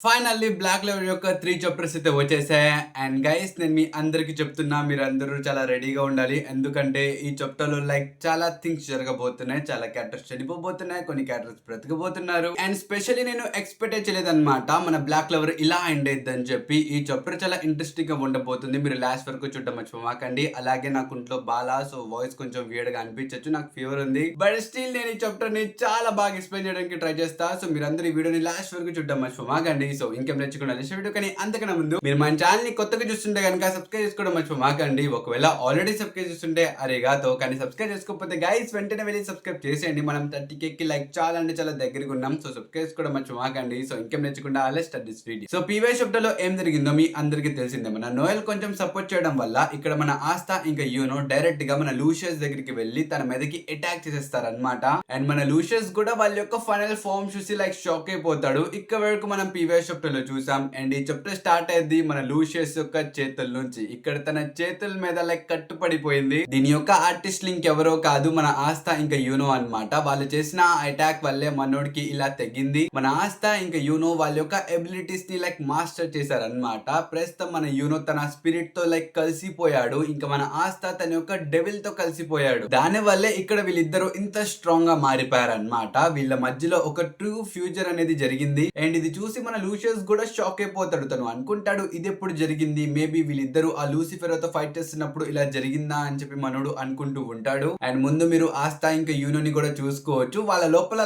Finally block level యొక్క 3 chapters అయితే వచ్చేసాయి. అండ్ గైస్ నేను మీ అందరికి చెప్తున్నా మీరందరూ చాలా రెడీగా ఉండాలి. ఎందుకంటే ఈ చాప్టర్‌లో చాలా థింగ్స్ జరగబోతున్నాయి. చాలా క్యారెక్టర్స్ చనిపోబోతున్నాయి. కొన్ని క్యారెక్టర్స్ బ్రతకబోతున్నారు. అండ్ స్పెషల్లీ నేను ఎక్స్‌పెక్టే చేయలేదన్నమాట. మన బ్లాక్ లెవెల్ ఇలా ఎండ్ అయిద్దని చెప్పి. ఈ చాప్టర్ చాలా ఇంట్రెస్టింగ్‌గా ఉండబోతుంది. మీరు లాస్ట్ వరకు చూడడం మర్చిపోమాకండి. అలాగే నాకు ఇంట్లో బాలా సో వాయిస్ కొంచెం వియర్డ్‌గా అనిపించొచ్చు. నాకు ఫీవర్ ఉంది. బట్ స్టిల్ నేను ఈ చాప్టర్‌ని చాలా బాగా ఎక్స్‌ప్లెయిన్ చేయడానికి ట్రై చేస్తా. సో మీరందరూ ఈ వీడియోని లాస్ట్ వరకు చూడడం మర్చిపోమాకండి. సో ఇంకేం నేర్చుకున్నా నెక్స్ట్ వీడియో. కానీ అంతకన్నా ముందు మీరు మన ఛానల్ ని కొత్తగా చూస్తుంటే కనుక సబ్స్క్రైబ్ చేసుకోవడం మర్చిపోమాకండి. ఒకవేళ ఆల్రెడీ సబ్స్క్రైబ్ చేస్తుంటే అరేగాతో, కానీ సబ్స్క్రైబ్ చేసుకోకపోతే గైస్ వెంటనే వెళ్ళి సబ్స్క్రైబ్ చేసేయండి. మనం 30K కి చాలా అంటే చాలా దగ్గరగా ఉన్నాం. సో సబ్స్క్రైబ్ చేసుకోవడం మర్చిపోమాకండి. సో ఇంకేం నేర్చుకుంటా let's start this video. So previous chapter లో ఏం జరిగిందో మీ అందరికీ తెలిసిందే. మన నోయల్ కొంచెం సపోర్ట్ చేయడం వల్ల ఇక్కడ మన ఆస్థా ఇంకా యూనో డైరెక్ట్ గా మన లూషియస్ దగ్గరికి వెళ్ళి తన మీదకి అటాక్ చేసేస్తారన్నమాట. అండ్ మన లూషియస్ కూడా వాళ్ళ యొక్క ఫైనల్ ఫార్మ్ చూసి షాక్ అయిపోతాడు. ఇక్కడ వరకు మనం ప్రీవియస్ చాప్టర్ లో చూసాం. అండ్ ఈ చాప్టర్ స్టార్ట్ అయ్యింది మన లూషియస్ యొక్క చేతుల నుంచి. ఇక్కడ తన చేతుల మీద కట్టుపడిపోయింది. దీని యొక్క ఆర్టిస్ట్ లింక్ ఎవరో కాదు, మన ఆస్థా ఇంకా యూనో అన్నమాట. వాళ్ళు చేసిన అటాక్ వల్లే మనోడికి ఇలా తెగింది. మన ఆస్థా ఇంకా యూనో వాళ్ళ యొక్క ఎబిలిటీస్ ని మాస్టర్ చేశారన్నమాట. ప్రస్తుతం మన యూనో తన స్పిరిట్ తో కలిసిపోయాడు. ఇంకా మన ఆస్థా తన యొక్క డెవిల్ తో కలిసిపోయాడు. దాని వల్లే ఇక్కడ వీళ్ళిద్దరూ ఇంత స్ట్రాంగ్ గా మారిపోయారన్నమాట. వీళ్ళ మధ్యలో ఒక ట్రూ ఫ్యూచర్ అనేది జరిగింది. అండ్ ఇది చూసి మన లూషియస్ కూడా షాక్ అయిపోతాడు. తను అనుకుంటాడు ఇది ఎప్పుడు జరిగింది, మేబీ వీళ్ళిద్దరూ ఆ లూసిఫెర్ తో ఫైట్ చేస్తున్నప్పుడు ఇలా జరిగిందా అని చెప్పి మనోడు అనుకుంటూ ఉంటాడు. అండ్ ముందు మీరు ఆస్థా ఇంకా యూనోని కూడా చూసుకోవచ్చు. వాళ్ళ లోపల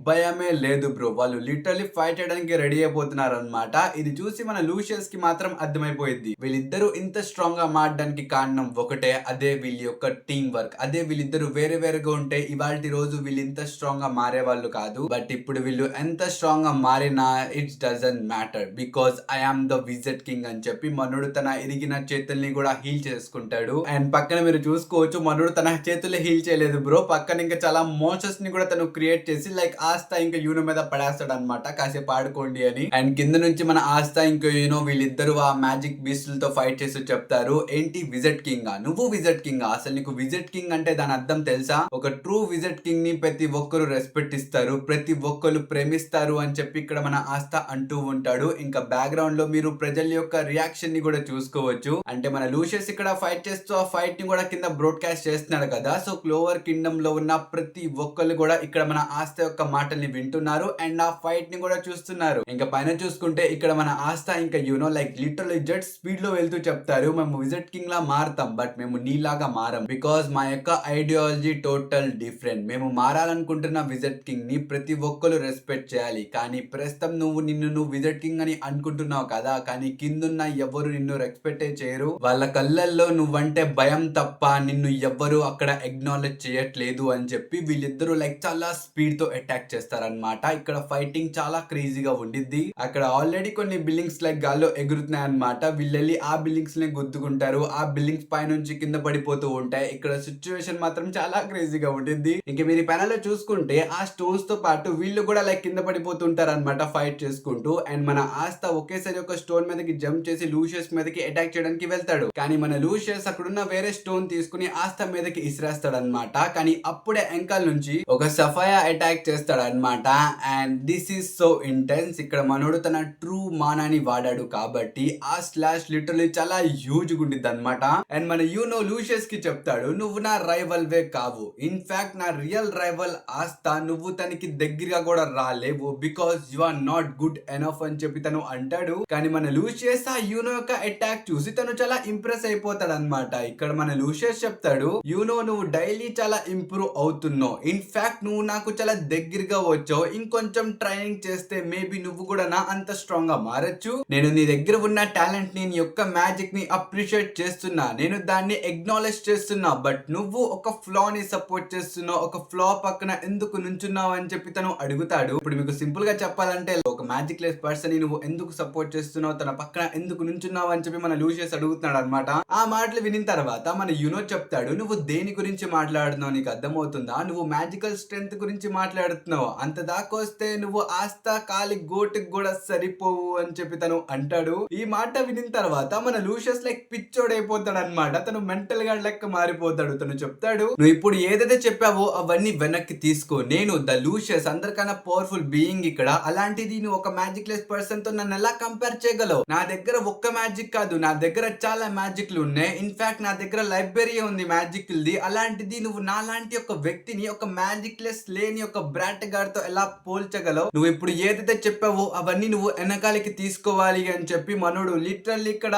భయమే లేదు బ్రో. వాళ్ళు లిటరల్లీ ఫైట్ చేయడానికి రెడీ అయిపోతున్నారు అనమాట. ఇది చూసి మన లూషియస్ కి మాత్రం అర్థమైపోయింది వీళ్ళిద్దరూ ఇంత స్ట్రాంగ్ గా మారడానికి కారణం ఒకటే, అదే వీళ్ళ యొక్క టీం వర్క్. అదే వీళ్ళిద్దరూ వేరే వేరేగా ఉంటే ఇవాల్టి రోజు వీళ్ళు ఇంత స్ట్రాంగ్ గా మారే వాళ్ళు కాదు. బట్ ఇప్పుడు వీళ్ళు ఎంత స్ట్రాంగ్ గా మారినా it's doesn't matter because I am the విజెట్ కింగ్ అని చెప్పి మనోడు తన ఇరిగిన చేతుల్ని కూడా హీల్ చేసుకుంటాడు. అండ్ పక్కన మీరు చూసుకోవచ్చు మనోడు తన చేతుల్ని హీల్ చేయలేదు బ్రో. పక్కన ఇంకా చాలా మోషన్స్ ని కూడా తను క్రియేట్ చేసి ఆస్థా ఇంకా యూనో మీద పడేస్తాడు అనమాట, కాసేపు ఆడుకోండి అని. అండ్ కింద నుంచి మన ఆస్థా ఇంకా యూనో వీళ్ళిద్దరు ఆ మ్యాజిక్ బీస్టులతో ఫైట్ చేసి చెప్తారు, ఏంటి విజెట్ కింగ్ నువ్వు విజెట్ కింగ్ అసలు నీకు విజెట్ కింగ్ అంటే దాని అర్థం తెలుసా? ఒక ట్రూ విజెట్ కింగ్ ని ప్రతి ఒక్కరు రెస్పెక్ట్ ఇస్తారు, ప్రతి ఒక్కరు ప్రేమిస్తారు అని చెప్పి ఇక్కడ మన ఆస్థా అంటూ ఉంటాడు. ఇంకా బ్యాక్గ్రౌండ్ లో మీరు ప్రజల యొక్క రియాక్షన్ ని కూడా చూసుకోవచ్చు. అంటే మన లూషియస్ ఇక్కడ ఫైట్ చేస్తూ ఆ ఫైట్ ని కూడా కింద బ్రాడ్కాస్ట్ చేస్తున్నాడు కదా. సో క్లోవర్ కింగ్డమ్ లో ఉన్న ప్రతి ఒక్కరు కూడా ఇక్కడ మన ఆస్థా యొక్క మాటల్ని వింటున్నారు అండ్ ఆ ఫైట్ ని కూడా చూస్తున్నారు. ఇంకా పైన చూసుకుంటే ఇక్కడ మన ఆస్థా ఇంకా యూనో లిటరల్లీ జెట్ స్పీడ్ లో వెళ్తూ చెప్తారు, మేము విజెట్ కింగ్ లా మారుతాం బట్ మేము నీలాగా మారం బికాస్ మా యొక్క ఐడియాలజీ టోటల్ డిఫరెంట్. మేము మారాలనుకుంటున్న విజెట్ కింగ్ ని ప్రతి ఒక్కరు రెస్పెక్ట్ చేయాలి. కానీ ప్రస్తుతం నువ్వు విజెట్ కింగ్ అని అనుకుంటున్నావు కదా, కానీ కిందున్న ఎవరు నిన్ను రెస్పెక్ట్ చేయరు. వాళ్ళ కళ్ళల్లో నువ్వంటే భయం తప్ప నిన్ను ఎవ్వరు అక్కడ అక్నాలెడ్జ్ చేయట్లేదు అని చెప్పి వీళ్ళిద్దరూ చాలా స్పీడ్ తో అటాక్ చేస్తారనమాట. ఇక్కడ ఫైటింగ్ చాలా క్రేజీగా ఉండిద్ది. అక్కడ ఆల్రెడీ కొన్ని బిల్డింగ్స్ గాల్లో ఎగురుతున్నాయి అనమాట. వీళ్ళెళ్ళి ఆ బిల్డింగ్స్ ని గుద్దుకుంటారు. ఆ బిల్డింగ్స్ పై నుంచి కింద పడిపోతూ ఉంటాయి. ఇక్కడ సిచ్యువేషన్ మాత్రం చాలా క్రేజీగా ఉండిద్ది. ఇంక మీరు ప్యానల్ లో చూసుకుంటే ఆ స్టోన్స్ తో పాటు వీళ్ళు కూడా కింద పడిపోతుంటారు అనమాట ఫైట్ చేసుకుంటూ. అండ్ మన ఆస్థా ఒకేసారి ఒక స్టోన్ మీదకి జంప్ చేసి లూషియస్ మీదకి అటాక్ చేయడానికి వెళ్తాడు. కానీ మన లూషియస్ అక్కడున్న వేరే స్టోన్ తీసుకుని ఆస్థా మీదకి ఇసిరేస్తాడు అనమాట. కానీ అప్పుడే ఎంకాల్ నుంచి ఒక సఫాయా అటాక్ చేస్తాడు అనమాట. And this is so intense. ఇక్కడ మనోడు తన ట్రూ మానాన్ని వాడాడు కాబట్టి ఆ స్లాష్ లిటరల్లీ చాలా హ్యూజ్ గుండిద్ది అనమాట. అండ్ మన యూనో లూషియస్ కి చెప్తాడు, నువ్వు నా రైవల్ వే కావు, ఇన్ఫాక్ట్ నా రియల్ రైవల్ ఆస్థా, నువ్వు తనకి దగ్గరగా కూడా రాలేవు because you are not good enough అని చెప్పి తను అంటాడు. కానీ మన లూషియస్ ఆ యూనో యొక్క అటాక్ చూసి తను చాలా ఇంప్రెస్ అయిపోతాడు అనమాట. ఇక్కడ మన లూషియస్ చెప్తాడు, యూనో నువ్వు డైలీ చాలా ఇంప్రూవ్ అవుతున్నావు, ఇన్ఫాక్ట్ నువ్వు నాకు చాలా దగ్గరగా వచ్చావు, ఇంకొంచెం ట్రైనింగ్ చేస్తే మేబీ నువ్వు కూడా నా అంత స్ట్రాంగ్ గా మారచ్చు. నేను నీ దగ్గర ఉన్న టాలెంట్ ని, నీ యొక్క మ్యాజిక్ ని అప్రిషియేట్ చేస్తున్నా, నేను దాన్ని అక్నాలెడ్జ్ చేస్తున్నా. బట్ నువ్వు ఒక ఫ్లా ని సపోర్ట్ చేస్తున్నావు, ఒక ఫ్లా పక్కన ఎందుకు నుంచున్నావు అని చెప్పి తను అడుగుతాడు. ఇప్పుడు మీకు సింపుల్ గా చెప్పాలంటే ఒక మ్యాజిక్ లెస్ పర్సన్ ని నువ్వు ఎందుకు సపోర్ట్ చేస్తున్నావు, తన పక్కన ఎందుకు నుంచున్నావు అని చెప్పి మన లూషియస్ అడుగుతున్నాడు అనమాట. ఆ మాటలు వినిన తర్వాత మన యూనో చెప్తాడు, నువ్వు దేని గురించి మాట్లాడుతున్నావు, నీకు అర్థమవుతుందా? నువ్వు మ్యాజికల్ స్ట్రెంత్ గురించి మాట్లాడుతున్నావు, అంత దాకా వస్తే నువ్వు ఆస్థా కాలి గోటుకు కూడా సరిపోవు అని చెప్పి తను అంటాడు. ఈ మాట వినిన తర్వాత మన లూషియస్ పిచ్చోడైపోతాడు అనమాట. తను మెంటల్ గా లెక్క మారిపోతాడు. తను చెప్తాడు, నువ్వు ఇప్పుడు ఏదైతే చెప్పావో అవన్నీ వెనక్కి తీసుకో, నేను ద లూషియస్ అందరికన్నా పవర్ఫుల్ బీయింగ్ ఇక్కడ, అలాంటిది నువ్వు ఒక మ్యాజిక్ మ్యాజిక్ లెస్ పర్సన్ తో నన్ను ఎలా కంపేర్ చేయగలవు? నా దగ్గర ఒక్క మ్యాజిక్ కాదు, నా దగ్గర చాలా మ్యాజిక్లు ఉన్నాయి. ఇన్ఫాక్ట్ నా దగ్గర లైబ్రరీ ఉంది మ్యాజిక్ది. అలాంటిది నువ్వు నాలాంటి ఒక వ్యక్తిని ఒక మ్యాజిక్ లెస్ లేని ఒక బ్రాట్ గాడితో ఎలా పోల్చగలవు? నువ్వు ఇప్పుడు ఏదైతే చెప్పావో అవన్నీ నువ్వు వెనకాలకి తీసుకోవాలి అని చెప్పి మనోడు లిటరల్లీ ఇక్కడ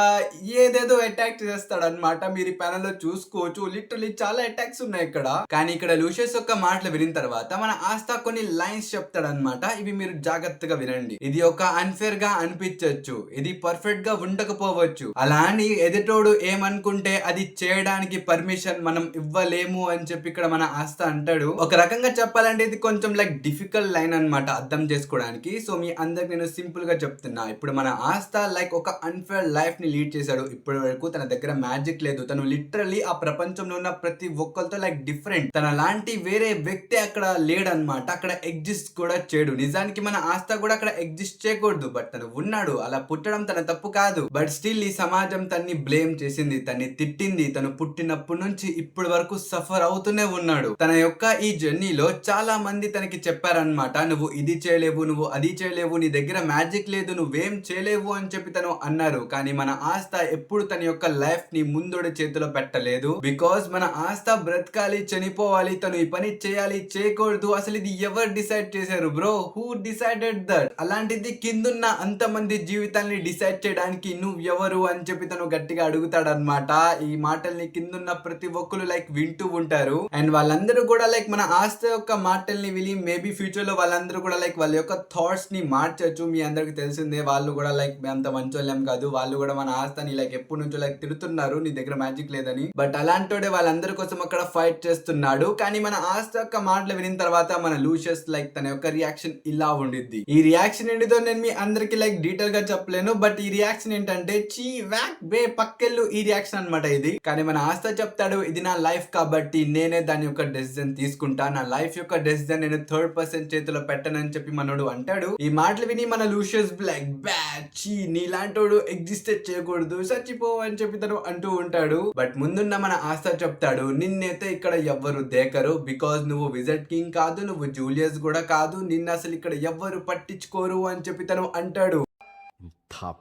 ఏదేదో అటాక్ చేస్తాడు అనమాట. మీరు ఈ ప్యానల్ లో చూసుకోవచ్చు, లిటరల్లీ చాలా అటాక్స్ ఉన్నాయి ఇక్కడ. కానీ ఇక్కడ లూషియస్ యొక్క మాటలు వినిన తర్వాత మన ఆస్థా కొన్ని లైన్స్ చెప్తాడు అనమాట. ఇవి మీరు జాగ్రత్తగా వినండి. ఇది ఒక అన్ఫేర్ గా అనిపించవచ్చు, ఇది పర్ఫెక్ట్ గా ఉండకపోవచ్చు, అలా అని ఎదుటోడు ఏమనుకుంటే అది చేయడానికి పర్మిషన్ మనం ఇవ్వలేము అని చెప్పి ఇక్కడ మన ఆస్థా అంటాడు. ఒక రకంగా చెప్పాలంటే ఇది కొంచెం లైక్ డిఫికల్ట్ లైన్ అన్నమాట అర్థం చేసుకోవడానికి. సో మీ అందరికి నేను సింపుల్ గా చెప్తున్నా. ఇప్పుడు మన ఆస్థా లైక్ ఒక అన్ఫేర్ లైఫ్ ని లీడ్ చేశాడు. ఇప్పటి వరకు తన దగ్గర మ్యాజిక్ లేదు. తను లిటరల్లీ ఆ ప్రపంచంలో ఉన్న ప్రతి ఒక్కరితో లైక్ డిఫరెంట్. తన లాంటి వేరే వ్యక్తి అక్కడ లేడనమాట. అక్కడ ఎగ్జిస్ట్ కూడా చేయడు. నిజానికి మన ఆస్థా కూడా అక్కడ ఎగ్జిస్ట్ చేయకూడదు, బట్ తను ఉన్నాడు. అలా పుట్టడం తన తప్పు కాదు. బట్ స్టిల్ ఈ సమాజం తన్ని బ్లేమ్ చేసింది, తన్ని తిట్టింది. తను పుట్టినప్పటి నుంచి ఇప్పటి వరకు సఫర్ అవుతూనే ఉన్నాడు. తన యొక్క ఈ జర్నీలో చాలా మంది తనకి చెప్పారనమాట, నువ్వు ఇది చేయలేవు, నువ్వు అది చేయలేవు, నీ దగ్గర మ్యాజిక్ లేదు, నువ్వేం చేయలేవు అని చెప్పి తను అన్నారు. కానీ మన ఆస్థా ఎప్పుడు తన యొక్క లైఫ్ ని ముందోడి చేతిలో పెట్టలేదు. బికాస్ మన ఆస్థా బ్రతకాలి, చనిపోవాలి, తను ఈ పని చేయాలి, చేయకూడదు, అసలు ఇది ఎవరు డిసైడ్ చేశారు బ్రో? Who decided that? అలాంటిది కిందున్న అంతమంది జీవితాన్ని డిసైడ్ చేయడానికి నువ్వు ఎవరు అని చెప్పి తను గట్టిగా అడుగుతాడనమాట. ఈ మాటల్ని కిందున్న ప్రతి ఒక్కరు లైక్ వింటూ ఉంటారు. అండ్ వాళ్ళందరూ కూడా లైక్ మన ఆస్థా యొక్క మాటల్ని విని మేబీ ఫ్యూచర్ లో వాళ్ళందరూ కూడా లైక్ వాళ్ళ యొక్క థాట్స్ ని మార్చచ్చు. మీ అందరికి తెలిసిందే, వాళ్ళు కూడా లైక్ అంత మంచోళ్ళం కాదు, వాళ్ళు కూడా మన ఆస్థాని లైక్ ఎప్పటి నుంచో లైక్ తిడుతున్నారు నీ దగ్గర మ్యాజిక్ లేదని. బట్ అలాంటోడే వాళ్ళందరి కోసం అక్కడ ఫైట్ చేస్తున్నాడు. కానీ మన ఆస్థా యొక్క మాటలు వినిన తర్వాత మన లూషియస్ లైక్ తన యొక్క రియాక్షన్ ఇలా ఉండిద్ది. ఈ రియాక్షన్ ఏంటిదో నేను మీ అందరికి లైక్ డీటెయిల్ గా చెప్పలేను, బట్ ఈ రియాక్షన్ ఏంటంటే చీ వ్యాక్ బే పక్కెళ్ళు ఈ రియాక్షన్ అనమాట ఇది. కానీ మన ఆస్థా చెప్తాడు, ఇది నా లైఫ్ కాబట్టి నేనే దాని యొక్క డెసిజన్ తీసుకుంటా, నా లైఫ్ యొక్క డెసిజన్ నేను థర్డ్ పర్సన్ చేతిలో పెట్టనని చెప్పి మనోడు అంటాడు. ఈ మాటలు విని మన లూషియస్ లైక్ బ్యాచీ నీలాంటోడు ఎగ్జిస్టెడ్ చేయకూడదు, చచ్చిపో అని చెప్పి తను అంటూ ఉంటాడు. బట్ ముందున్న మన ఆస్థా చెప్తాడు, నిన్నైతే ఇక్కడ ఎవ్వరు దేకరు, బికాజ్ నువ్వు విజెట్ కింగ్ కాదు, నువ్వు జూలియస్ కూడా కాదు, నిన్న అసలు ఇక్కడ ఎవ్వరు పట్టించుకోరు అని చెప్పి తను అంటాడు.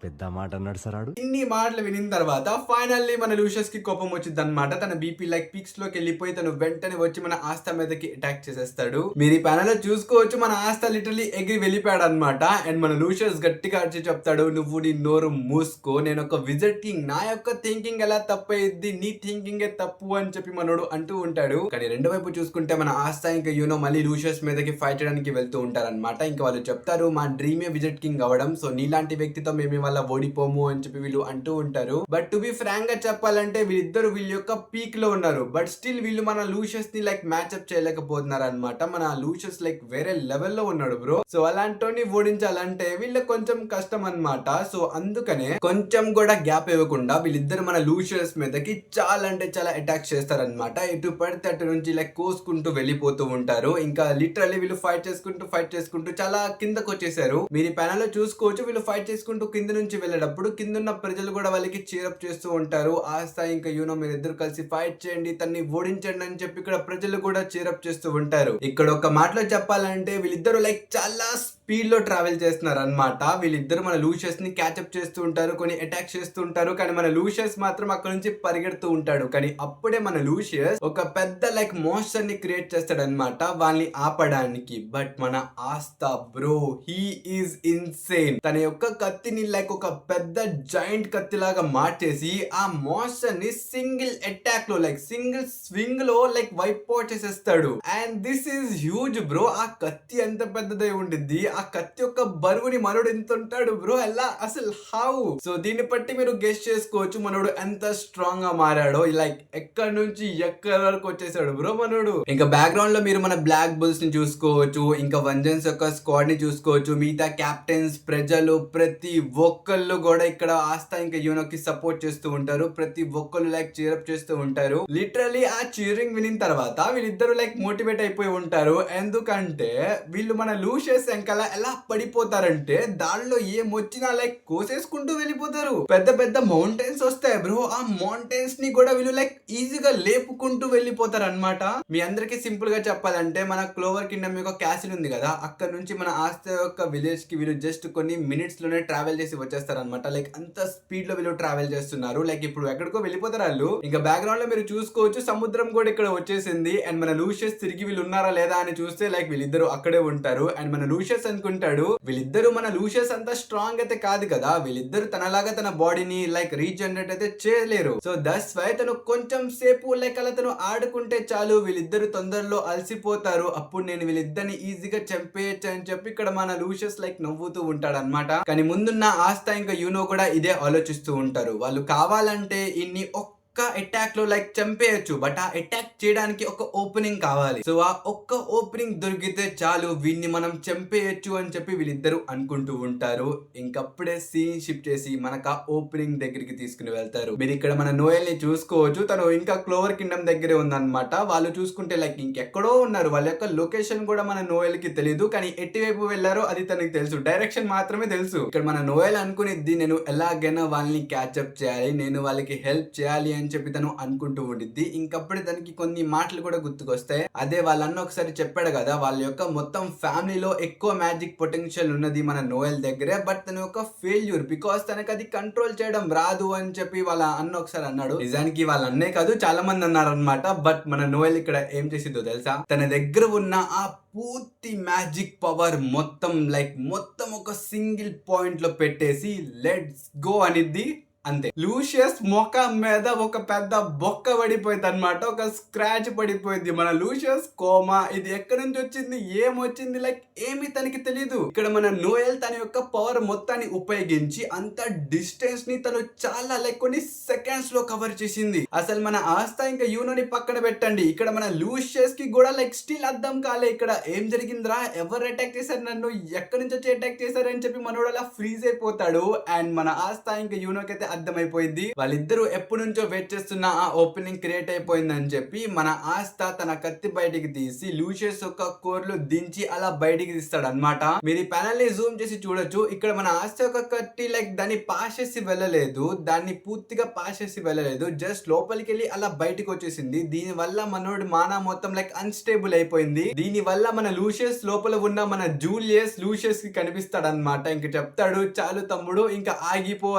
పెద్ద మాట అన్నాడు సరాడు. ఇన్ని మాటలు వినిన తర్వాత ఫైనల్లీ మన లూషియస్ కి కోపం వచ్చింది అనమాట. తన బీపీ లైక్ పీక్స్ లోకి వెళ్ళిపోయి తను వెంటనే వచ్చి మన ఆస్థా మీదకి అటాక్ చేసేస్తాడు. మీరు ఈ ప్యానల్ లో చూసుకోవచ్చు, మన ఆస్థా లిటరల్లీ ఎగిరి వెళ్ళిపోయాడు అనమాట. అండ్ మన లూషియస్ గట్టిగా అరిచి చెప్తాడు, నువ్వు నీ నోరు మూసుకో, నేను ఒక విజిట్ కింగ్, నా యొక్క థింకింగ్ ఎలా తప్పైద్ది, నీ థింకింగ్ తప్పు అని చెప్పి మనోడు అంటూ ఉంటాడు. కానీ రెండో వైపు చూసుకుంటే మన ఆస్థా ఇంకా మళ్ళీ లూషియస్ మీదకి ఫైట్ చేయడానికి వెళ్తూ ఉంటారనమాట. ఇంకా వాళ్ళు చెప్తారు, మా డ్రీమే విజిట్ కింగ్ అవ్వడం, సో నీలాంటి వ్యక్తితో మేము వల్ల ఓడిపోము అని చెప్పి వీళ్ళు అంటూ ఉంటారు. బట్ టు బి ఫ్రాంక్ గా చెప్పాలంటే వీళ్ళిద్దరు వీళ్ళ యొక్క పీక్ లో ఉన్నారు. బట్ స్టిల్ వీళ్ళు మన లూషియస్ ని లైక్ మ్యాచ్అప్ చేయలేకపోతున్నారు అనమాట. మన లూషియస్ లైక్ వేరే లెవెల్లో ఉన్నాడు బ్రో. సో అలాంటి ఓడించాలంటే వీళ్ళకి కొంచెం కష్టం అనమాట. సో అందుకనే కొంచెం కూడా గ్యాప్ ఇవ్వకుండా వీళ్ళిద్దరు మన లూషియస్ మీదకి చాలా అంటే చాలా అటాక్ చేస్తారనమాట. ఎటు పడితే అటు నుంచి లైక్ కోసుకుంటూ వెళ్ళిపోతూ ఉంటారు. ఇంకా లిటరల్లీ వీళ్ళు ఫైట్ చేసుకుంటూ చాలా కిందకు వచ్చేసారు. మీరు ఈ ప్యానల్ లో చూసుకోవచ్చు, వీళ్ళు ఫైట్ చేసుకుంటూ కింద నుంచి వెళ్ళేటప్పుడు కిందున్న ప్రజలు కూడా వాళ్ళకి చీరప్ చేస్తూ ఉంటారు. ఆస్థా ఇంకా మీరు ఇద్దరు కలిసి ఫైట్ చేయండి, తన్ని ఓడించండి అని చెప్పి ఇక్కడ ప్రజలు కూడా చీరప్ చేస్తూ ఉంటారు. ఇక్కడ ఒక మాటలో చెప్పాలంటే వీళ్ళిద్దరు లైక్ చాలా స్పీడ్ లో ట్రావెల్ చేస్తున్నారు అనమాట. వీళ్ళిద్దరు మన లూషియస్ ని క్యాచప్ చేస్తూ ఉంటారు, కొన్ని అటాక్ చేస్తూ ఉంటారు. కానీ మన లూషియస్ మాత్రం అక్కడ నుంచి పరిగెడుతూ ఉంటాడు. కానీ అప్పుడే మన లూషియస్ ఒక పెద్ద లైక్ మోన్స్టర్ ని క్రియేట్ చేస్తాడు అనమాట వాళ్ళని ఆపడానికి. బట్ మన Astha bro, he is insane. తన యొక్క కత్తిని లైక్ ఒక పెద్ద జాయింట్ కత్తి లాగా మార్చేసి ఆ మోన్స్టర్ ని సింగిల్ అటాక్ లో లైక్ సింగిల్ స్వింగ్ లో లైక్ వైప్ అవుట్ చేసేస్తాడు. And this is huge bro. ఆ కత్తి ఎంత పెద్దదై ఉండిద్ది, ఆ కత్తి యొక్క బరువుని మనోడు ఎంత ఉంటాడు బ్రో, ఎలా అసలు హౌ? సో దీన్ని బట్టి మీరు గెస్ చేసుకోవచ్చు మనోడు ఎంత స్ట్రాంగ్ గా మారాడో. లైక్ ఎక్కడి నుంచి ఎక్కడి వరకు వచ్చేసాడు బ్రో మనోడు. ఇంకా బ్యాక్గ్రౌండ్ లో మీరు మన బ్లాక్ బుల్స్ ని చూసుకోవచ్చు, ఇంకా వెంజన్స్ యొక్క స్క్వాడ్ ని చూసుకోవచ్చు. మిగతా క్యాప్టెన్స్, ప్రజలు, ప్రతి ఒక్కళ్ళు కూడా ఇక్కడ ఆస్థా ఇంకా యూనోకి సపోర్ట్ చేస్తూ ఉంటారు. ప్రతి ఒక్కళ్ళు లైక్ చీరప్ చేస్తూ ఉంటారు. లిటరలీ ఆ చీరింగ్ వినిన తర్వాత వీళ్ళిద్దరు లైక్ మోటివేట్ అయిపోయి ఉంటారు. ఎందుకంటే వీళ్ళు మన లూషియస్ వెనకాల ఎలా పడిపోతారంటే దానిలో ఏమొచ్చినా లైక్ కోసేసుకుంటూ వెళ్ళిపోతారు. పెద్ద పెద్ద మౌంటైన్స్ వస్తాయి బ్రో, ఆ మౌంటైన్స్ ని కూడా వీళ్ళు లైక్ ఈజీగా లేపుకుంటూ వెళ్ళిపోతారు అనమాట. మీ అందరికి సింపుల్ గా చెప్పాలంటే మన క్లోవర్ కింగ్డమ్ యొక్క క్యాసిల్ ఉంది కదా, అక్కడ నుంచి మన ఆస్త యొక్క విలేజ్ కి వీళ్ళు జస్ట్ కొన్ని మినిట్స్ లోనే ట్రావెల్ చేసి వచ్చేస్తారు అనమాట. లైక్ అంత స్పీడ్ లో వీళ్ళు ట్రావెల్ చేస్తున్నారు. లైక్ ఇప్పుడు ఎక్కడికో వెళ్ళిపోతారు వాళ్ళు. ఇంకా బ్యాక్గ్రౌండ్ లో మీరు చూసుకోవచ్చు సముద్రం కూడా ఇక్కడ వచ్చేసింది. అండ్ మన లూషియస్ తిరిగి వీళ్ళు ఉన్నారా లేదా అని చూస్తే లైక్ వీళ్ళిద్దరు అక్కడే ఉంటారు. అండ్ మన లూషియస్ అనుకుంటాడు వీళ్ళిద్దరు మన లూషియస్ అంతా స్ట్రాంగ్ అయితే కాదు కదా, వీళ్ళిద్దరు తనలాగా తన బాడీని లైక్ రీజనరేట్ అయితే చేయలేరు. సో దట్స్ వై తను కొంచెం సేపు లైక్ అలా తను ఆడుకుంటే చాలు, వీళ్ళిద్దరు తొందరలో అలసిపోతారు, అప్పుడు నేను వీళ్ళిద్దరిని ఈజీగా చంపేయచ్చు అని చెప్పి ఇక్కడ మన లూషియస్ లైక్ నవ్వుతూ ఉంటాడు అనమాట. కానీ ముందున్న ఆస్తా ఇంకా యూనో కూడా ఇదే ఆలోచిస్తూ ఉంటారు. వాళ్ళు కావాలంటే ఇన్ని ఒక్క అటాక్ లో లైక్ చంపేయచ్చు, బట్ ఆ అటాక్ చేయడానికి ఒక ఓపెనింగ్ కావాలి. సో ఆ ఒక్క ఓపెనింగ్ దొరికితే చాలు వీడిని మనం చంపేయచ్చు అని చెప్పి వీళ్ళిద్దరు అనుకుంటూ ఉంటారు. ఇంకప్పుడే సీన్ షిఫ్ట్ చేసి మనకు ఆ ఓపెనింగ్ దగ్గరికి తీసుకుని వెళ్తారు. మీరు ఇక్కడ మన నోయల్ ని చూసుకోవచ్చు, తను ఇంకా క్లోవర్ కింగ్డమ్ దగ్గరే ఉందన్నమాట. వాళ్ళు చూసుకుంటే లైక్ ఇంకెక్కడో ఉన్నారు, వాళ్ళ యొక్క లొకేషన్ కూడా మన నోయల్ కి తెలియదు, కానీ ఎట్టివైపు వెళ్ళారో అది తనకి తెలుసు, డైరెక్షన్ మాత్రమే తెలుసు. ఇక్కడ మన నోయల్ అనుకునేది నేను ఎలాగైనా వాళ్ళని క్యాచ్అప్ చేయాలి, నేను వాళ్ళకి హెల్ప్ చేయాలి అని చెప్పి తను అనుకుంటూ ఉండిద్ది. ఇంకప్పుడే తనకి కొన్ని మాటలు కూడా గుర్తుకొస్తాయి. అదే వాళ్ళన్న ఒకసారి చెప్పాడు కదా, వాళ్ళ యొక్క మొత్తం ఫ్యామిలీలో ఎక్కువ మ్యాజిక్ పొటెన్షియల్ ఉన్నది మన నోయల్ దగ్గరే, బట్ తన యొక్క ఫెయిల్యూర్ బికాస్ తనకి అది కంట్రోల్ చేయడం రాదు అని చెప్పి వాళ్ళ అన్న ఒకసారి అన్నాడు. నిజానికి వాళ్ళ అన్నే కాదు చాలా మంది అన్నారు అనమాట. బట్ మన నోయల్ ఇక్కడ ఏం చేసిందో తెలుసా, తన దగ్గర ఉన్న ఆ పూర్తి మ్యాజిక్ పవర్ మొత్తం ఒక సింగిల్ పాయింట్ లో పెట్టేసి లెట్స్ గో అనిద్ది. అంతే, లూషియస్ మొఖం మీద ఒక పెద్ద బొక్క పడిపోయింది అనమాట, ఒక స్క్రాచ్ పడిపోయింది. మన లూషియస్ కోమా, ఇది ఎక్కడి నుంచి వచ్చింది ఏమొచ్చింది లైక్ ఏమి తనకి తెలీదు. ఇక్కడ మన నోయల్ తన యొక్క పవర్ మొత్తాన్ని ఉపయోగించి అంత డిస్టెన్స్ ని తను చాలా లైక్ కొన్ని సెకండ్స్ లో కవర్ చేసింది. అసలు మన ఆస్తా ఇంకా యూనోని పక్కన పెట్టండి, ఇక్కడ మన లూషియస్ కి కూడా లైక్ స్టిల్ అర్థం కాలే ఇక్కడ ఏం జరిగిందిరా, ఎవరు అటాక్ చేశారు నన్ను, ఎక్కడి నుంచి వచ్చి అటాక్ చేశారు అని చెప్పి మనోడు అలా ఫ్రీజ్ అయిపోతాడు. అండ్ మన ఆస్తా ఇంకా యూనోకి అయితే అర్థమైపోయింది వాళ్ళిద్దరూ ఎప్పటి నుంచో వెయిట్ చేస్తున్న ఆ ఓపెనింగ్ క్రియేట్ అయిపోయింది అని చెప్పి మన ఆస్తా తన కత్తి బయటికి తీసి లూషియస్ యొక్క కోర్లు దించి అలా బయటికి తీస్తాడు అనమాట. మీరు ఈ ప్యానల్ ని జూమ్ చేసి చూడొచ్చు, ఇక్కడ మన ఆస్తా యొక్క కత్తి లైక్ దాన్ని పాస్ చేసి వెళ్ళలేదు, దాన్ని పూర్తిగా పాస్ చేసి వెళ్ళలేదు, జస్ట్ లోపలికి వెళ్ళి అలా బయటకు వచ్చేసింది. దీని వల్ల మనోడి మానా మొత్తం లైక్ అన్స్టేబుల్ అయిపోయింది. దీని వల్ల మన లూషియస్ లోపల ఉన్న మన జూలియస్ లూషియస్ కి కనిపిస్తాడు అనమాట. ఇంక చెప్తాడు చాలు తమ్ముడు ఇంకా ఆగిపో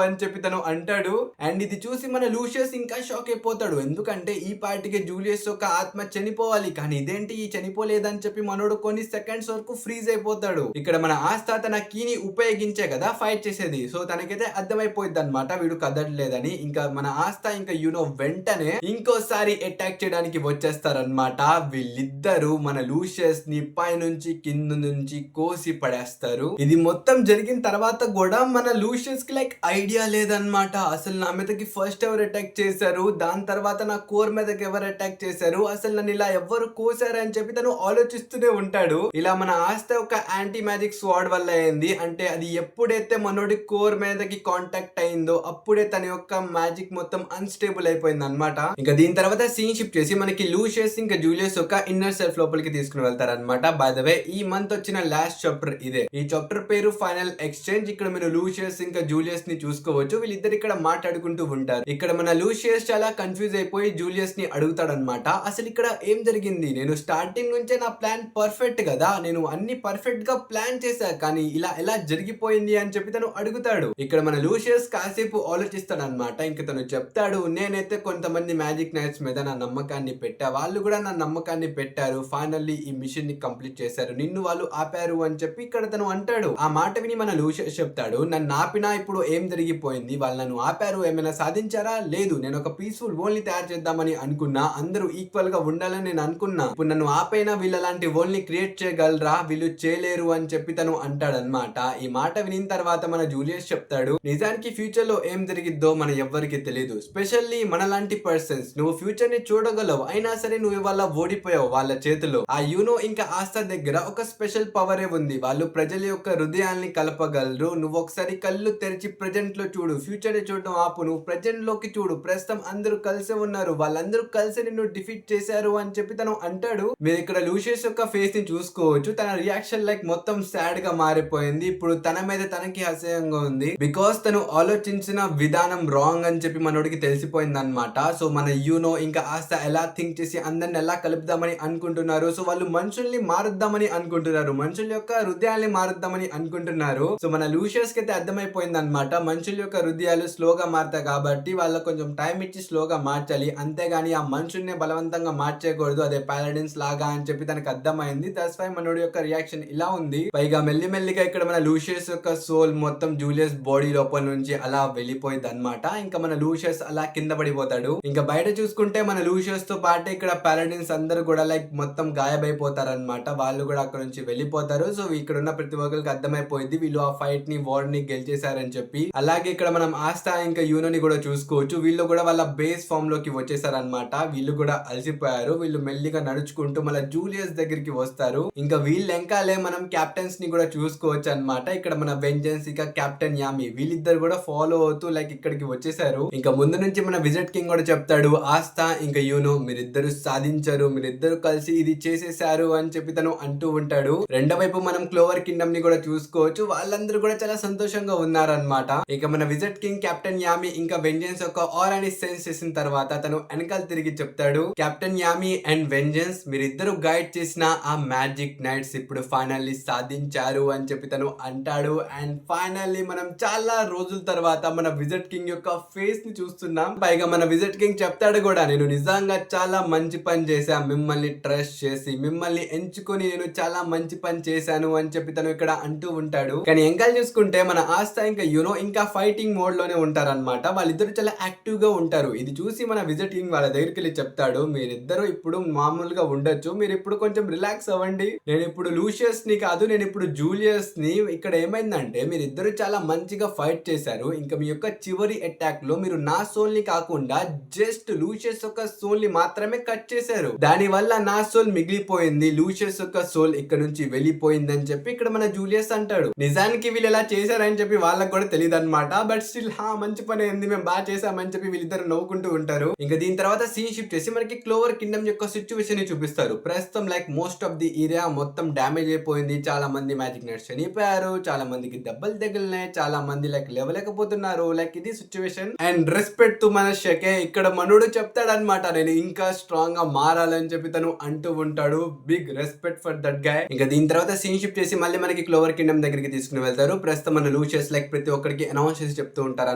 అని చెప్పి తను అంటాడు. అండ్ ఇది చూసి మన లూషియస్ ఇంకా షాక్ అయిపోతాడు, ఎందుకంటే ఈ పార్టీకి జూలియస్ యొక్క ఆత్మ చనిపోవాలి, కానీ ఇదేంటి ఈ చనిపోలేదని చెప్పి మనోడు కొన్ని సెకండ్స్ వరకు ఫ్రీజ్ అయిపోతాడు. ఇక్కడ మన ఆస్తా తన కీని ఉపయోగించే కదా ఫైట్ చేసేది, సో తనకైతే అర్థమైపోయింది అనమాట వీడు కదలలేదని. ఇంకా మన ఆస్తా ఇంకా యూనో వెంటనే ఇంకోసారి అటాక్ చేయడానికి వచ్చేస్తారనమాట. వీళ్ళిద్దరూ మన లూషియస్ ని పై నుంచి కింద నుంచి కోసి పడేస్తారు. ఇది మొత్తం జరిగిన తర్వాత కూడా మన లూషియస్ కి లైక్ ఐడియా లేదన్నమాట, అసలు నా మీదకి ఫస్ట్ ఎవరు అటాక్ చేశారు, దాని తర్వాత నా కోర్ మీదకి ఎవరు అటాక్ చేశారు, అసలు నన్ను ఇలా ఎవరు కోసారు అని చెప్పి తను ఆలోచిస్తూనే ఉంటాడు. ఇలా మన ఆస్త ఒక యాంటీ మ్యాజిక్ స్వాడ్ వల్ల అయింది, అంటే అది ఎప్పుడైతే మనోడి కోర్ మీదకి కాంటాక్ట్ అయిందో అప్పుడే తన యొక్క మ్యాజిక్ మొత్తం అన్స్టేబుల్ అయిపోయింది అనమాట. ఇంకా దీని తర్వాత సీన్ షిఫ్ట్ చేసి మనకి లూషియస్ ఇంకా జూలియస్ ఒక ఇన్నర్ సెల్ఫ్ లోపలికి తీసుకుని వెళ్తారు అనమాట. బై ద వే ఈ మంత్ వచ్చిన లాస్ట్ చాప్టర్ ఇదే, ఈ చాప్టర్ పేరు ఫైనల్ ఎక్స్చేంజ్. ఇక్కడ మీరు లూషియస్ ఇంకా జూలియస్ ని చూసుకోవచ్చు, వీళ్ళిద్దరు ఇక్కడ మాట్లాడుకుంటూ ఉంటారు. ఇక్కడ మన లూషియస్ చాలా కన్ఫ్యూజ్ అయిపోయి జూలియస్ ని అడుగుతాడనమాట, అసలు ఇక్కడ ఏం జరిగింది, నేను స్టార్టింగ్ నుంచే నా ప్లాన్ పర్ఫెక్ట్ కదా, నేను అన్ని పర్ఫెక్ట్ గా ప్లాన్ చేశా, కానీ ఇలా ఎలా జరిగిపోయింది అని చెప్పి తను అడుగుతాడు. ఇక్కడ మన లూషియస్ కాసేపు ఆలోచిస్తాడు అనమాట. ఇంకా తను చెప్తాడు, నేనైతే కొంతమంది మ్యాజిక్ నైట్స్ మీద నా నమ్మకాన్ని పెట్టా, వాళ్ళు కూడా నా నమ్మకాన్ని పెట్టారు, ఫైనల్లీ ఈ మిషన్ ని కంప్లీట్ చేశారు, నిన్ను వాళ్ళు ఆపారు అని చెప్పి ఇక్కడ తను అంటాడు. ఆ మాట విని మన లూషియస్ చెప్తాడు, నన్ను ఆపినా ఇప్పుడు ఏం జరిగిపోయింది, వాళ్ళు నన్ను ఆపారు, ఏమైనా సాధించారా, లేదు, నేను ఒక పీస్ఫుల్ వరల్డ్ ని తయారు చేద్దామని అనుకున్నా, అందరూ ఈక్వల్ గా ఉండాలని నేను అనుకున్నా, ఇప్పుడు నన్ను ఆపైనా వీళ్ళలాంటి వరల్డ్ ని క్రియేట్ చేయగలరా, వీళ్ళు చేయలేరు అని చెప్పి తను అంటాడనమాట. ఈ మాట వినిన తర్వాత మన జూలియస్ చెప్తాడు, నిజానికి ఫ్యూచర్ లో ఏం జరిగిద్దో మన ఎవ్వరికి తెలియదు, స్పెషల్లీ మనలాంటి పర్సన్స్, నువ్వు ఫ్యూచర్ ని చూడగలవు, అయినా సరే నువ్వు ఇవాళ ఓడిపోయావు వాళ్ళ చేతిలో. ఆ యూనో ఇంకా ఆస్తా దగ్గర ఒక స్పెషల్ పవరే ఉంది, వాళ్ళు ప్రజల యొక్క హృదయాల్ని కలపగలరు, నువ్వు ఒకసారి కళ్ళు తెరిచి ప్రెజెంట్ లో చూడు, ఫ్యూచర్ ఫ్యూచర్ చూడడం ఆపు, నువ్వు ప్రెజెంట్ లోకి చూడు, ప్రస్తుతం అందరూ కలిసి ఉన్నారు, వాళ్ళందరూ కలిసి నిన్ను డిఫీట్ చేశారు అని చెప్పి తను అంటాడు. మీరు ఇక్కడ లూషియస్ యొక్క ఫేస్ ని చూసుకోవచ్చు. తన రియాక్షన్ లైక్ మొత్తం సాడ్ గా మారిపోయింది. ఇప్పుడు తన మీద తనకి అసహ్యంగా ఉంది. బికాస్ తను ఆలోచించిన విధానం రాంగ్ అని చెప్పి మనోడికి తెలిసిపోయింది అనమాట. సో మన యూనో ఇంకా ఆస్త ఎలా థింక్ చేసి అందరిని ఎలా కలుపుదామని అనుకుంటున్నారు. సో వాళ్ళు మనుషుల్ని మారుద్దామని అనుకుంటున్నారు, మనుషుల యొక్క హృదయాల్ని మారుద్దామని అనుకుంటున్నారు. సో మన లూషియస్ కి అయితే అర్థమైపోయింది అనమాట, మనుషుల యొక్క హృదయాలు స్లోగా మారుతాయి కాబట్టి వాళ్ళకి కొంచెం టైం ఇచ్చి స్లోగా మార్చాలి, అంతేగాని ఆ మనుషుల్ని బలవంతంగా మార్చేయకూడదు, అదే పాలడిన్స్ లాగా అని చెప్పి తనకు అర్థమైంది. దట్స్ వై మనోడి యొక్క రియాక్షన్ ఇలా ఉంది. పైగా మెల్లిమెల్లిగా ఇక్కడ మన లూషియస్ యొక్క సోల్ మొత్తం జూలియస్ బాడీ లోపల నుంచి అలా వెళ్ళిపోయింది అనమాట. ఇంకా మన లూషియస్ అలా కింద పడిపోతాడు. ఇంకా బయట చూసుకుంటే మన లూషియస్ తో పాటు ఇక్కడ పాలడిన్స్ అందరూ కూడా లైక్ మొత్తం గాయబైపోతారు అనమాట. వాళ్ళు కూడా అక్కడ నుంచి వెళ్ళిపోతారు. సో ఇక్కడ ఉన్న ప్రతి ఒక్కరికి అర్థమైపోయింది వీళ్ళు ఆ ఫైట్ ని వార్ ని గెలిచేశారని చెప్పి. అలాగే ఇక్కడ మనం ఆస్తా ఇంకా యూనోని కూడా చూసుకోవచ్చు. వీళ్ళు కూడా వాళ్ళ బేస్ ఫామ్ లోకి వచ్చేసారనమాట. వీళ్ళు కూడా అలసిపోయారు. వీళ్ళు మెల్లిగా నడుచుకుంటూ మళ్ళీ జూలియస్ దగ్గరికి వస్తారు. ఇంకా వీళ్ళ వెంకాలే మనం కెప్టెన్స్ ని కూడా చూసుకోవచ్చు అనమాట. ఇక్కడ మన వెంజెన్స్ ఇంకా కెప్టెన్ యామి వీళ్ళిద్దరు కూడా ఫాలో అవుతూ లైక్ ఇక్కడికి వచ్చేసారు. ఇంకా ముందు నుంచి మన విజిట్ కింగ్ కూడా చెప్తాడు, ఆస్తా ఇంకా యూనో మీరిద్దరు సాధించారు, మీరిద్దరు కలిసి ఇది చేసేసారు అని చెప్పి తను అంటూ ఉంటాడు. రెండో వైపు మనం క్లోవర్ కింగ్డమ్ ని కూడా చూసుకోవచ్చు. వాళ్ళందరూ కూడా చాలా సంతోషంగా ఉన్నారనమాట. ఇక మన విజిట్ కింగ్ కెప్టెన్ యామి ఇంకా వెంజెన్స్ యొక్క ఆరాని సెన్స్ చేసిన తర్వాత తను వెనకాల తిరిగి చెప్తాడు, కెప్టెన్ యామి అండ్ వెంజెన్స్ మీరిద్దరు గైడ్ చేసిన ఆ మ్యాజిక్ నైట్స్ ఇప్పుడు ఫైనల్లీ సాధించారు అని చెప్పి తను అంటాడు. అండ్ ఫైనల్లీ మనం చాలా రోజుల తర్వాత మన విజిట్ కింగ్ యొక్క ఫేస్ ని చూస్తున్నాం. పైగా మన విజిట్ కింగ్ చెప్తాడు కూడా, నేను నిజంగా చాలా మంచి పని చేశా, మిమ్మల్ని ట్రస్ట్ చేసి మిమ్మల్ని ఎంచుకొని నేను చాలా మంచి పని చేశాను అని చెప్పి తను ఇక్కడ అంటూ ఉంటాడు. కానీ ఎంకాల్ చూసుకుంటే మన ఆస్తా ఇంకా యూనో ఇంకా ఫైటింగ్ మోడ్ లోనే ఉంటారన్నమాట. వాళ్ళిద్దరు చాలా యాక్టివ్ గా ఉంటారు. ఇది చూసి మన విజిట్ కింగ్ వాళ్ళ దగ్గరికి వెళ్ళి చెప్తాడు, మీరిద్దరు ఇప్పుడు మామూలుగా ఉండొచ్చు, మీరు ఇప్పుడు కొంచెం రిలాక్స్ అవ్వండి, నేను ఇప్పుడు లూషియస్ ని కాదు, నేను ఇప్పుడు జూలియస్ ని. ఇక్కడ ఏమైందంటే మీరిద్దరు చాలా మంచిగా ఫైట్ చేశారు. ఇంకా మీ యొక్క చివరి అటాక్ లో మీరు నా సోల్ ని కాకుండా జస్ట్ లూషియస్ యొక్క సోల్ ని మాత్రమే కట్ చేశారు. దాని వల్ల నా సోల్ మిగిలిపోయింది, లూషియస్ యొక్క సోల్ ఇక్కడ నుంచి వెళ్ళిపోయింది అని చెప్పి ఇక్కడ మన జూలియస్ అంటాడు. నిజానికి వీళ్ళు ఎలా చేశారని చెప్పి వాళ్ళకి కూడా తెలియదు అనమాట. బట్ స్టిల్ మంచి పని అయింది, మేము బాగా చేసామని చెప్పి వీళ్ళిద్దరు నవ్వుకుంటూ ఉంటారు. ఇంకా దీని తర్వాత సీన్ షిఫ్ట్ చేసి మనకి క్లోవర్ కింగ్డమ్ యొక్క సిచ్యువేషన్ ని చూపిస్తారు. ప్రస్తుతం like most of the area మొత్తం డ్యామేజ్ అయిపోయింది. చాలా మంది మ్యాజిక్ నైట్స్ చనిపోయారు, చాలా మందికి దెబ్బలు తగిలినాయి, చాలా మంది లైక్ లేవలేకపోతున్నారు. లైక్ ఇది సిచ్యువేషన్. అండ్ రెస్పెక్ట్ టు మన షకే ఇక్కడ మనోడు చెప్తాడనమాట, నేను ఇంకా స్ట్రాంగ్ గా మారాలని చెప్పి తను అంటూ ఉంటాడు. Big respect for that guy. ఇంకా దీని తర్వాత సీన్ షిఫ్ట్ చేసి మళ్ళీ మనకి క్లోవర్ కింగ్డమ్ దగ్గరికి తీసుకుని వెళ్తారు. ప్రస్తుతం మన లూషియస్ లైక్ ప్రతి ఒక్కరికి అనౌన్స్ చేసి చెప్తూ ఉంటారు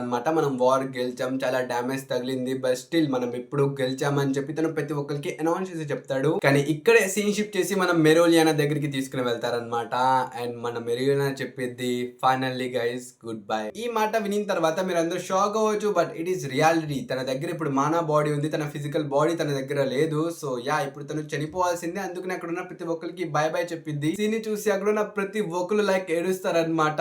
అనమాట, మనం వార్ గెలిచాం, చాలా డ్యామేజ్ తగిలింది, బట్ స్టిల్ మనం ఎప్పుడు గెలిచామని చెప్పి తను ప్రతి ఒక్కరికి అనౌన్స్ చేసి చెప్తాడు. కానీ ఇక్కడే సీన్ షిఫ్ట్ చేసి మనం మెరోలియానా దగ్గరికి తీసుకుని వెళ్తారనమాట. అండ్ మన మెరోలియానా చెప్పేది, ఫైనల్లీ గైస్ గుడ్ బై. ఈ మాట వినిన తర్వాత మీరు అందరూ షాక్ అవ్వచ్చు, బట్ ఇట్ ఈస్ రియాలిటీ. తన దగ్గర ఇప్పుడు మానా బాడీ ఉంది, తన ఫిజికల్ బాడీ తన దగ్గర లేదు. సో యా ఇప్పుడు తను చనిపోవాల్సిందే. అందుకని అక్కడ ఉన్న ప్రతి ఒక్కరికి బై బై చెప్పిద్ది. సీన్ చూసి అక్కడ ఉన్న ప్రతి ఒక్కరు లైక్ ఏడుస్తారనమాట,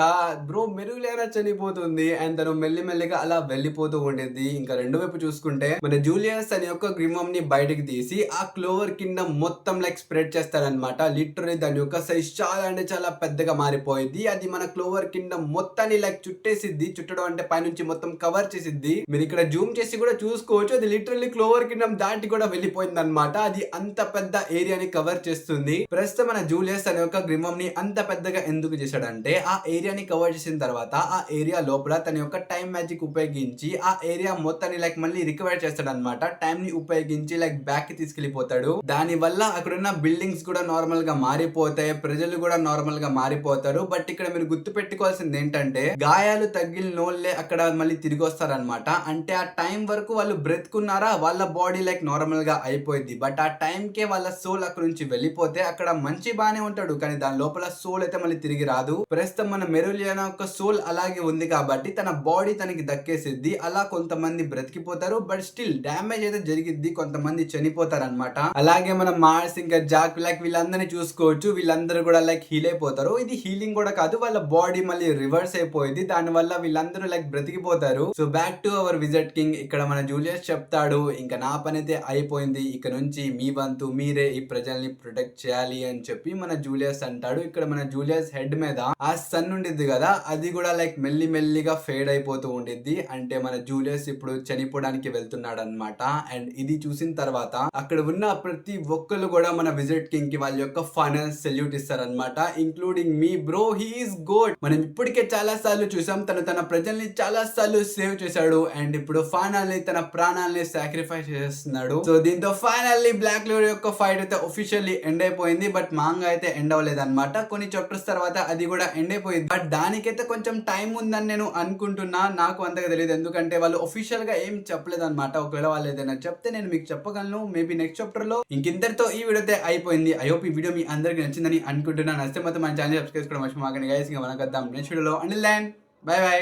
బ్రో మెరోలియానా చనిపోతుంది. అండ్ తను మెల్లిమెల్లిగా అలా వెళ్ళిపోతూ ఉండేది. ఇంకా రెండు వైపు చూసుకుంటే మన జూలియస్ అనే యొక్క గ్రిమమ్ ని బయటకు తీసి ఆ క్లోవర్ కింద మొత్తం లైక్ స్ప్రెడ్ చేస్తారనమాట. లిటరలీ దాని యొక్క సైజ్ చాలా అంటే చాలా పెద్దగా మారిపోయింది. అది మన క్లోవర్ కింద మొత్తాన్ని లైక్ చుట్టేసిద్ది. చుట్టడం అంటే పైనుంచి మొత్తం కవర్ చేసిద్ది. మీరు ఇక్కడ జూమ్ చేసి కూడా చూసుకోవచ్చు, అది లిటరల్లీ క్లోవర్ కింగ్డమ్ దాటి కూడా వెళ్ళిపోయింది అనమాట. అది అంత పెద్ద ఏరియాని కవర్ చేస్తుంది. ప్రస్తుతం మన జూలియస్ అనే ఒక గ్రిమమ్ ని అంత పెద్దగా ఎందుకు చేశాడంటే, ఆ ఏరియాని కవర్ చేసిన తర్వాత ఆ ఏరియా లోపల తన యొక్క టైం మ్యాజిక్ ఉపయోగించి ఆ ఏరియా మొత్తాన్ని లైక్ మళ్ళీ రికవర్ చేస్తాడు అనమాట. టైం ని ఉపయోగించి లైక్ బ్యాక్ కి తీసుకెళ్లిపోతాడు. దాని వల్ల అక్కడ ఉన్న బిల్డింగ్స్ కూడా నార్మల్ గా మారిపోతాయి, ప్రజలు కూడా నార్మల్ గా మారిపోతారు. బట్ ఇక్కడ మీరు గుర్తు పెట్టుకోవాల్సింది ఏంటంటే, గాయాలు తగిలినోళ్ళే అక్కడ మళ్ళీ తిరిగి వస్తారనమాట. అంటే ఆ టైం వరకు వాళ్ళు బ్రతుకున్నారా, వాళ్ళ బాడీ లైక్ నార్మల్ గా అయిపోయింది. బట్ ఆ టైం కే వాళ్ళ సోల్ అక్కడ నుంచి వెళ్ళిపోతే అక్కడ మంచి బానే ఉంటాడు, కానీ దాని లోపల సోల్ అయితే మళ్ళీ తిరిగి రాదు. ప్రస్తుతం మన మెరోలియానా యొక్క సోల్ అలాగే ఉంది కాబట్టి తన బాడీ తనకి దక్కేసిద్ది. అలా కొంతమంది బ్రతికిపోతారు, బట్ స్టిల్ డ్యామేజ్ అయితే జరిగిద్ది, కొంతమంది చనిపోతారు అనమాట. అలాగే మనం మార్స్ ఇంకా జాక్ లైక్ వీళ్ళందరినీ చూసుకోవచ్చు. వీళ్ళందరూ కూడా లైక్ హీల్ అయిపోతారు. ఇది హీలింగ్ కూడా కాదు, వాళ్ళ బాడీ మళ్ళీ రివర్స్ అయిపోయింది. దాని వల్ల వీళ్ళందరూ లైక్ బ్రతికిపోతారు. So back to our visit king. ఇక్కడ మన జూలియస్ చెప్తాడు, ఇంకా నా పని అయితే అయిపోయింది, ఇక నుంచి మీ వంతు మీరే ఈ ప్రజల్ని ప్రొటెక్ట్ చేయాలి అని చెప్పి మన జూలియస్ అంటాడు. ఇక్కడ మన జూలియస్ హెడ్ మీద ఆ సన్ ఉండిద్ది కదా, అది కూడా లైక్ మెల్లి మెల్లిగా ఫేడ్ అయిపోతూ ఉండిద్ది. అంటే మన జూలియస్ ఇప్పుడు చనిపోవడానికి వెళ్తున్నాడు అనమాట. అండ్ ఇది చూసిన తర్వాత అక్కడ ఉన్న ప్రతి ఒక్కళ్ళు కూడా మన విజిట్ కింగ్ కి వాళ్ళ యొక్క ఫైనల్ సెల్యూట్ ఇస్తారనమాట. Including me bro, he is good. మనం ఇప్పటికే చాలా సార్లు చూసాం తను తన ప్రజల్ని చాలా సార్లు సేవ్ చేశాడు. అండ్ ఇప్పుడు ఫైనల్లీ తన ప్రాణాలని సాక్రిఫైస్ చేస్తున్నాడు. సో దీంతో ఫైనల్లీ బ్లాక్ క్లోవర్ యొక్క ఫైట్ అయితే ఒఫిషియల్లీ ఎండ్ అయిపోయింది. బట్ మాంగా అయితే ఎండ్ అవ్వలేదు అనమాట. కొన్ని చాప్టర్స్ తర్వాత అది కూడా ఎండ్ అయిపోయింది. బట్ దానికైతే కొంచెం టైం ఉందని నేను అనుకుంటున్నా. నాకు అంతగా తెలియదు, ఎందుకంటే వాళ్ళు ఒఫిషియల్ గా ఏం చెప్పలేదు అనమాట. ఒకవేళ వాళ్ళు ఏదైనా చెప్తే నేను మీకు చెప్పగలను. మేబీ నెక్స్ట్ చాప్టర్ లో ఇంకింతటితో ఈ వీడియో అయితే అయిపోయింది. ఐ హోప్ ఈ వీడియో మీ అందరికి నచ్చిందని అనుకుంటున్నాను. నచ్చితే మాత్రం మన ఛానల్ సబ్స్క్రైబ్ చేసుకోవడం మర్చిపోకండి గైస్. ఇంకా మనకు వద్దాం నెక్స్ట్ వీడియోలో. Until then bye by.